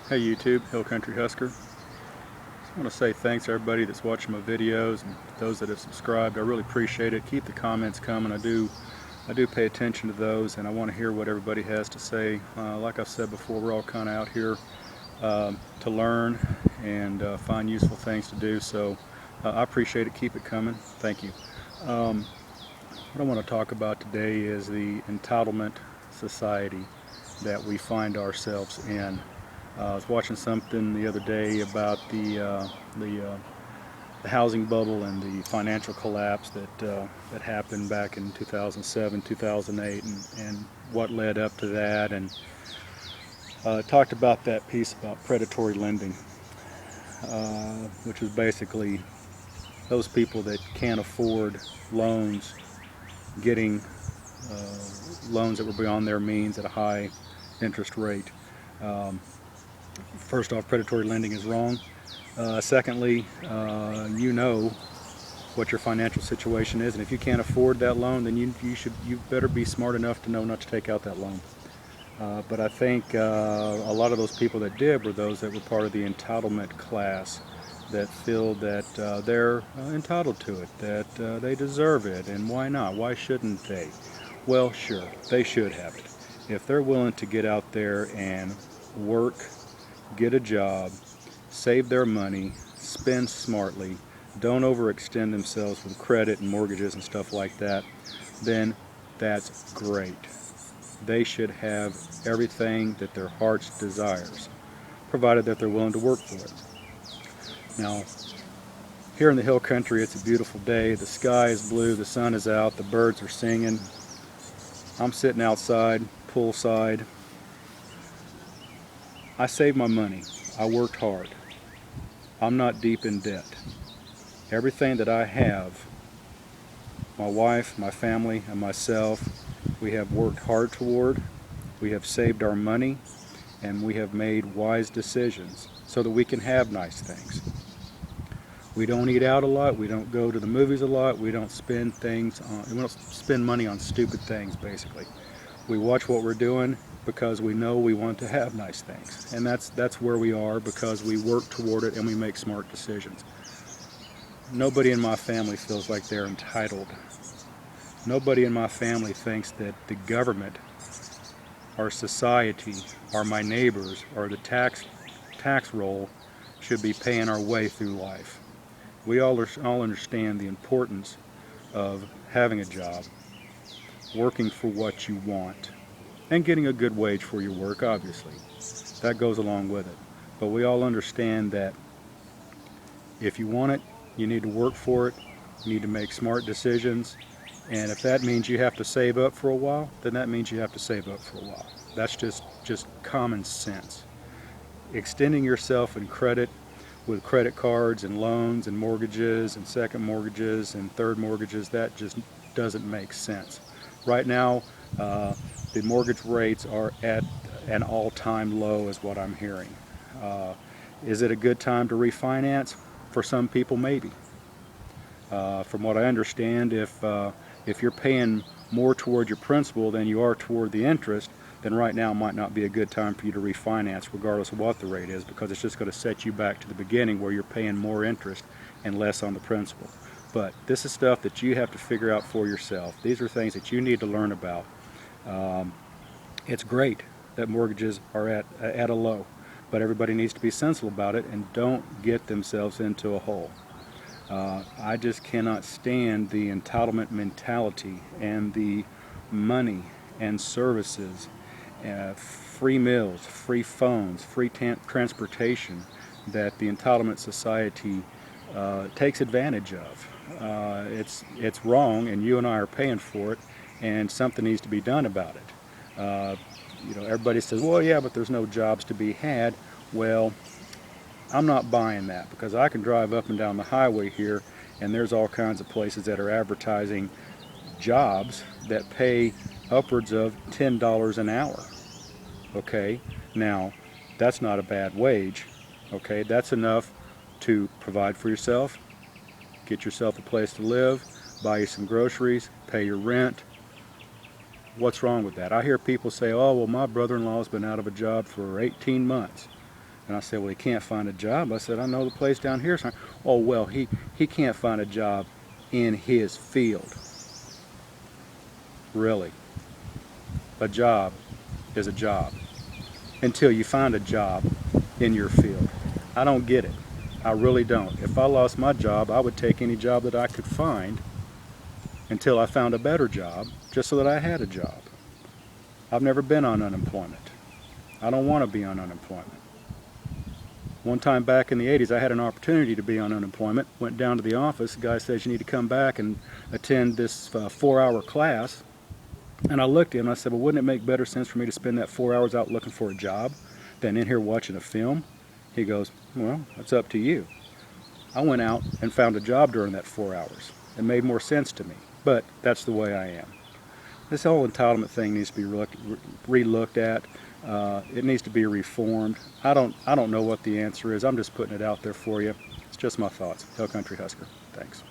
Hey YouTube, Hill Country Husker. Just want to say thanks to everybody that's watching my videos and those that have subscribed. I really appreciate it. Keep the comments coming. I do pay attention to those, and I want to hear what everybody has to say. Like I've said before, we're all kind of out here to learn and find useful things to do. So I appreciate it. Keep it coming. Thank you. What I want to talk about today is the Entitlement Society that we find ourselves in. I was watching something the other day about the housing bubble and the financial collapse that happened back in 2007, 2008, and what led up to that, and talked about that piece about predatory lending, which is basically those people that can't afford loans getting loans that were beyond their means at a high interest rate. First off, predatory lending is wrong. Secondly, you know what your financial situation is, and if you can't afford that loan, then you better be smart enough to know not to take out that loan. But I think a lot of those people that did were those that were part of the entitlement class that feel that they're entitled to it, that they deserve it, and why not? Why shouldn't they? Well, sure, they should have it. If they're willing to get out there and work, get a job, save their money, spend smartly, don't overextend themselves with credit and mortgages and stuff like that, then that's great. They should have everything that their heart's desires, provided that they're willing to work for it. Now, here in the hill country, it's a beautiful day. The sky is blue, the sun is out, the birds are singing. I'm sitting outside, poolside. I saved my money. I worked hard. I'm not deep in debt. Everything that I have, my wife, my family, and myself, we have worked hard toward. We have saved our money, and we have made wise decisions so that we can have nice things. We don't eat out a lot. We don't go to the movies a lot. We don't spend money on stupid things, basically. We watch what we're doing because we know we want to have nice things, and that's where we are, because we work toward it and we make smart decisions. Nobody in my family feels like they're entitled. Nobody in my family thinks that the government, our society, or my neighbors, or the tax roll should be paying our way through life. We all understand the importance of having a job, working for what you want, and getting a good wage for your work, obviously. That goes along with it. But we all understand that if you want it, you need to work for it, you need to make smart decisions, and if that means you have to save up for a while, then that means you have to save up for a while. That's just common sense. Extending yourself in credit with credit cards and loans and mortgages and second mortgages and third mortgages, that just doesn't make sense. Right now, the mortgage rates are at an all-time low is what I'm hearing. Is it a good time to refinance? For some people, maybe. From what I understand, if you're paying more toward your principal than you are toward the interest, then right now might not be a good time for you to refinance, regardless of what the rate is, because it's just going to set you back to the beginning where you're paying more interest and less on the principal. But this is stuff that you have to figure out for yourself. These are things that you need to learn about. It's great that mortgages are at a low, but everybody needs to be sensible about it and don't get themselves into a hole. I just cannot stand the entitlement mentality and the money and services, free meals, free phones, free transportation that the Entitlement Society takes advantage of. It's wrong, and you and I are paying for it, and something needs to be done about it. Everybody says, well, yeah, but there's no jobs to be had. Well, I'm not buying that, because I can drive up and down the highway here, and there's all kinds of places that are advertising jobs that pay upwards of $10 an hour. Okay, now that's not a bad wage. Okay, that's enough to provide for yourself, get yourself a place to live, buy you some groceries, pay your rent. What's wrong with that? I hear people say, oh, well, my brother-in-law's been out of a job for 18 months. And I said, well, he can't find a job. I said, I know the place down here. So, oh, well, he can't find a job in his field. Really? A job is a job until you find a job in your field. I don't get it. I really don't. If I lost my job, I would take any job that I could find until I found a better job, just so that I had a job. I've never been on unemployment. I don't want to be on unemployment. One time back in the 80s, I had an opportunity to be on unemployment. Went down to the office. The guy says, you need to come back and attend this 4-hour class. And I looked at him and I said, well, wouldn't it make better sense for me to spend that 4 hours out looking for a job than in here watching a film? He goes, well, that's up to you. I went out and found a job during that 4 hours. It made more sense to me, but that's the way I am. This whole entitlement thing needs to be re-looked at. It needs to be reformed. I don't know what the answer is. I'm just putting it out there for you. It's just my thoughts. Hill Country Husker. Thanks.